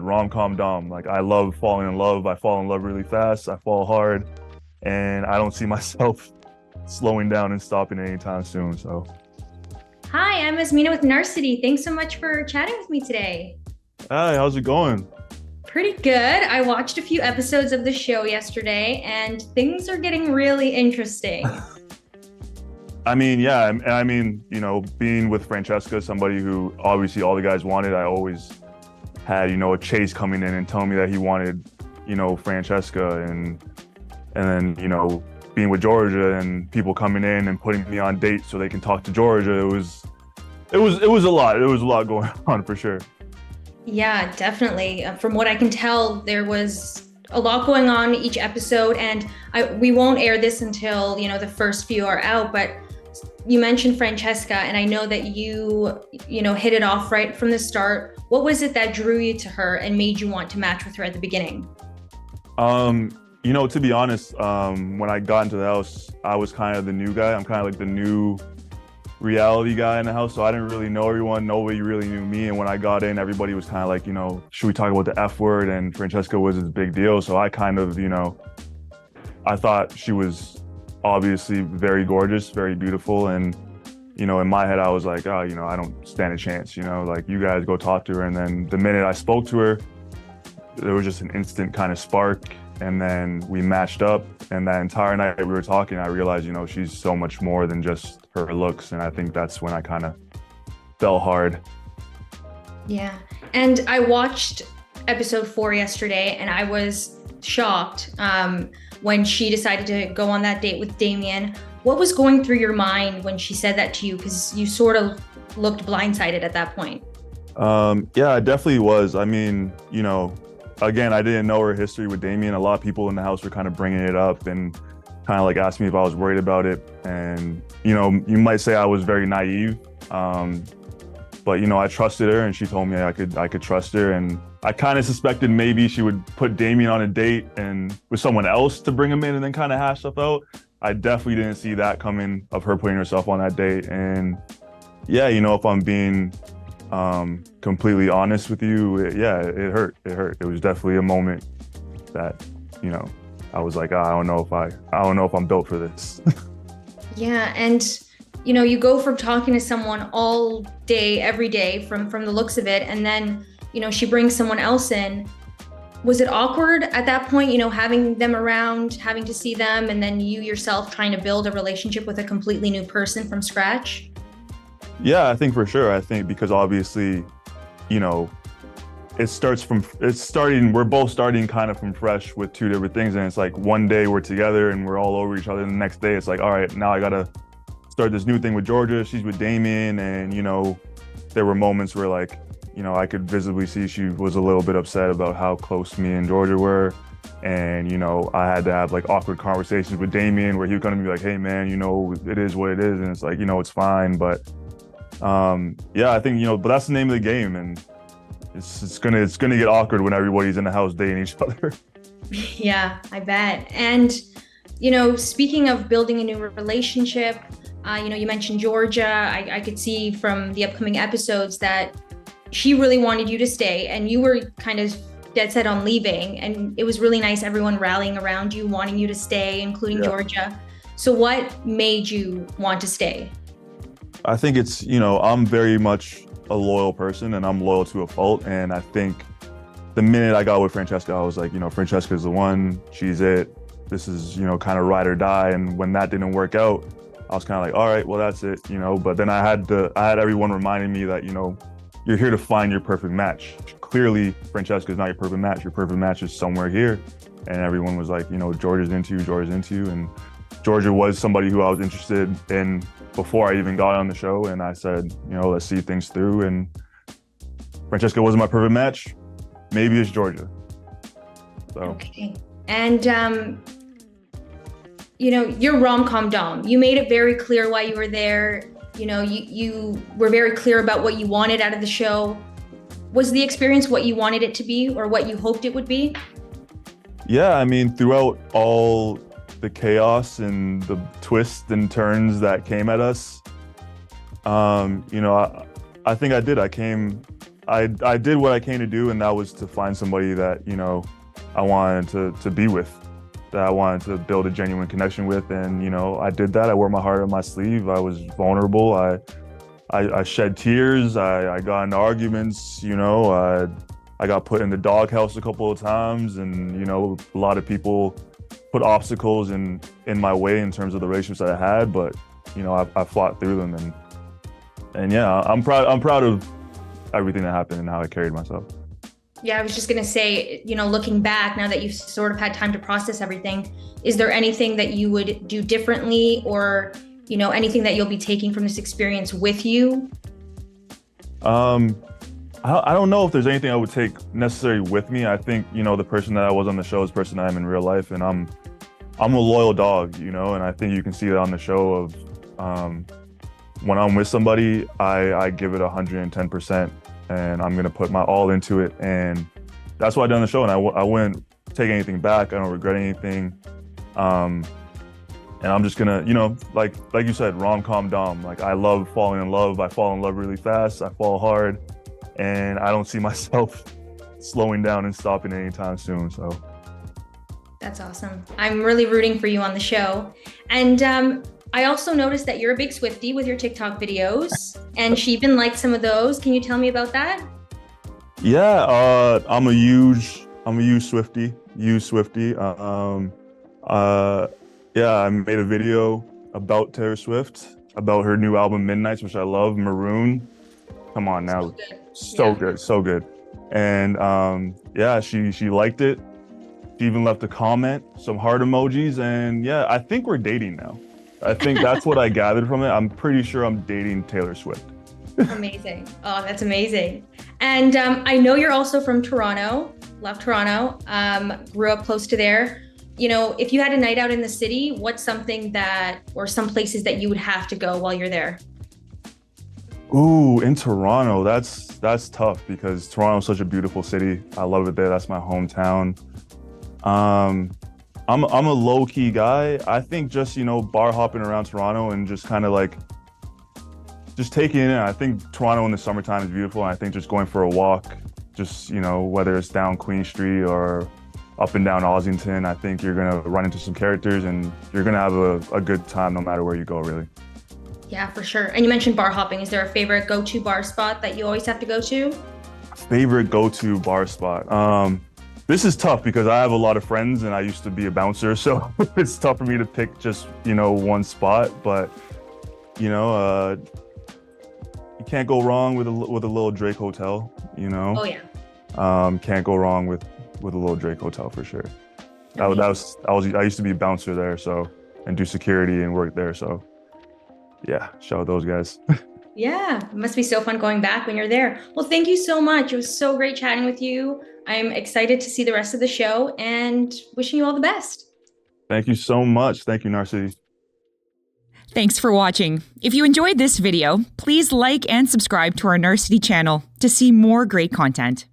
rom-com dom. Like I love falling in love. I fall in love really fast. I fall hard, and I don't see myself slowing down and stopping anytime soon. So, Hi, I'm Asymina with Narcity. Thanks so much for chatting with me today. hi, how's it going? Pretty good. I watched a few episodes of the show yesterday, and things are getting really interesting. I mean, yeah, I mean, being with Francesca, somebody who obviously all the guys wanted, I always had, a Chase coming in and telling me that he wanted, Francesca and then, being with Georgia and people coming in and putting me on dates so they can talk to Georgia. It was a lot. It was a lot going on for sure. Yeah, definitely. From what I can tell, there was a lot going on each episode, and we won't air this until, the first few are out, but you mentioned Francesca, and I know that you hit it off right from the start. What was it that drew you to her and made you want to match with her at the beginning? To be honest, when I got into the house, I was kind of the new guy. I'm kind of like the new reality guy in the house, so I didn't really know everyone. Nobody really knew me, and when I got in, everybody was kind of like, should we talk about the F word? And Francesca was this big deal, so I kind of, I thought she was obviously very gorgeous, very beautiful, and in my head, I was like, oh, I don't stand a chance, like you guys go talk to her. And then the minute I spoke to her, there was just an instant kind of spark, and then we matched up. And that entire night we were talking, I realized, she's so much more than just her looks. And I think that's when I kind of fell hard. Yeah. And I watched episode 4 yesterday, and I was shocked when she decided to go on that date with Damien. What was going through your mind when she said that to you? Because you sort of looked blindsided at that point. Yeah, it definitely was. I mean, again, I didn't know her history with Damien. A lot of people in the house were kind of bringing it up and kind of like asking me if I was worried about it. And, you might say I was very naive. But, I trusted her, and she told me I could trust her. And I kind of suspected maybe she would put Damien on a date and with someone else to bring him in and then kind of hash stuff out. I definitely didn't see that coming, of her putting herself on that date. And yeah, if I'm being completely honest with you, it hurt. It was definitely a moment that, I was like, I don't know if I'm built for this. Yeah, and you go from talking to someone all day, every day, from the looks of it, and then she brings someone else in. Was it awkward at that point, having them around, having to see them, and then you yourself trying to build a relationship with a completely new person from scratch? Yeah, I think for sure. I think because obviously, we're both starting kind of from fresh with two different things. And it's like one day we're together and we're all over each other. And the next day it's like, all right, now I gotta start this new thing with Georgia. She's with Damien. And, there were moments where like, I could visibly see she was a little bit upset about how close me and Georgia were. And, I had to have like awkward conversations with Damien where he was gonna be like, hey man, it is what it is. And it's like, it's fine. But yeah, I think, but that's the name of the game. And it's gonna get awkward when everybody's in the house dating each other. Yeah, I bet. And, speaking of building a new relationship, you mentioned Georgia. I could see from the upcoming episodes that she really wanted you to stay, and you were kind of dead set on leaving. And it was really nice, everyone rallying around you, wanting you to stay, including Yeah. Georgia. So what made you want to stay? I think it's, I'm very much a loyal person, and I'm loyal to a fault. And I think the minute I got with Francesca, I was like, Francesca's the one, she's it. This is, kind of ride or die. And when that didn't work out, I was kind of like, all right, well, that's it, But then I had everyone reminding me that, you're here to find your perfect match. Clearly, Francesca is not your perfect match. Your perfect match is somewhere here. And everyone was like, Georgia's into you. And Georgia was somebody who I was interested in before I even got on the show. And I said, let's see things through. And Francesca wasn't my perfect match. Maybe it's Georgia. So. Okay. And, you're rom-com dom. You made it very clear why you were there. You were very clear about what you wanted out of the show. Was the experience what you wanted it to be, or what you hoped it would be? Yeah, I mean, throughout all the chaos and the twists and turns that came at us, I think I did. I came I did what I came to do, and that was to find somebody that, you know, I wanted to be with, that I wanted to build a genuine connection with. And, you know, I did that. I wore my heart on my sleeve. I was vulnerable. I shed tears. I got into arguments, you know, I got put in the doghouse a couple of times, and, you know, a lot of people put obstacles in my way in terms of the relationships that I had, but, you know, I fought through them, and yeah, I'm proud of everything that happened and how I carried myself. Yeah, I was just going to say, you know, looking back, now that you've sort of had time to process everything, is there anything that you would do differently, or, you know, anything that you'll be taking from this experience with you? I don't know if there's anything I would take necessarily with me. I think, you know, the person that I was on the show is the person I am in real life, and I'm a loyal dog, you know, and I think you can see that on the show of when I'm with somebody, I give it 110%, and I'm gonna put my all into it, and that's what I done on the show, and I wouldn't take anything back. I don't regret anything, and I'm just gonna, you know, like you said, rom-com dom. Like, I love falling in love. I fall in love really fast. I fall hard, and I don't see myself slowing down and stopping anytime soon. So that's awesome. I'm really rooting for you on the show. And I also noticed that you're a big Swiftie with your TikTok videos, and she even liked some of those. Can you tell me about that? Yeah, I'm a huge Swiftie. Yeah, I made a video about Taylor Swift, about her new album Midnights, which I love, Maroon. Come on now. So good. And yeah, she liked it. She even left a comment, some heart emojis, and yeah, I think we're dating now. I think that's what I gathered from it. I'm pretty sure I'm dating Taylor Swift. Amazing. Oh, that's amazing. And I know you're also from Toronto. Love Toronto. Grew up close to there. You know, if you had a night out in the city, what's something that, or some places that you would have to go while you're there? Ooh, in Toronto, that's tough, because Toronto's such a beautiful city. I love it there. That's my hometown. I'm a low-key guy. I think just, you know, bar hopping around Toronto and just kind of like just taking it in. I think Toronto in the summertime is beautiful, and I think just going for a walk, just, you know, whether it's down Queen Street or up and down Ossington, I think you're gonna run into some characters, and you're gonna have a good time no matter where you go, really. Yeah, for sure. And you mentioned bar hopping. Is there a favorite go-to bar spot that you always have to go to? Favorite go-to bar spot? This is tough because I have a lot of friends and I used to be a bouncer, so it's tough for me to pick just, you know, one spot. But, you know, you can't go wrong with a little Drake Hotel, you know. Oh yeah. Can't go wrong with a little Drake Hotel for sure. I used to be a bouncer there, so, and do security and work there, so yeah, shout out those guys. Yeah, it must be so fun going back when you're there. Well, thank you so much. It was so great chatting with you. I'm excited to see the rest of the show and wishing you all the best. Thank you so much. Thank you, Narcity. Thanks for watching. If you enjoyed this video, please like and subscribe to our Narcity channel to see more great content.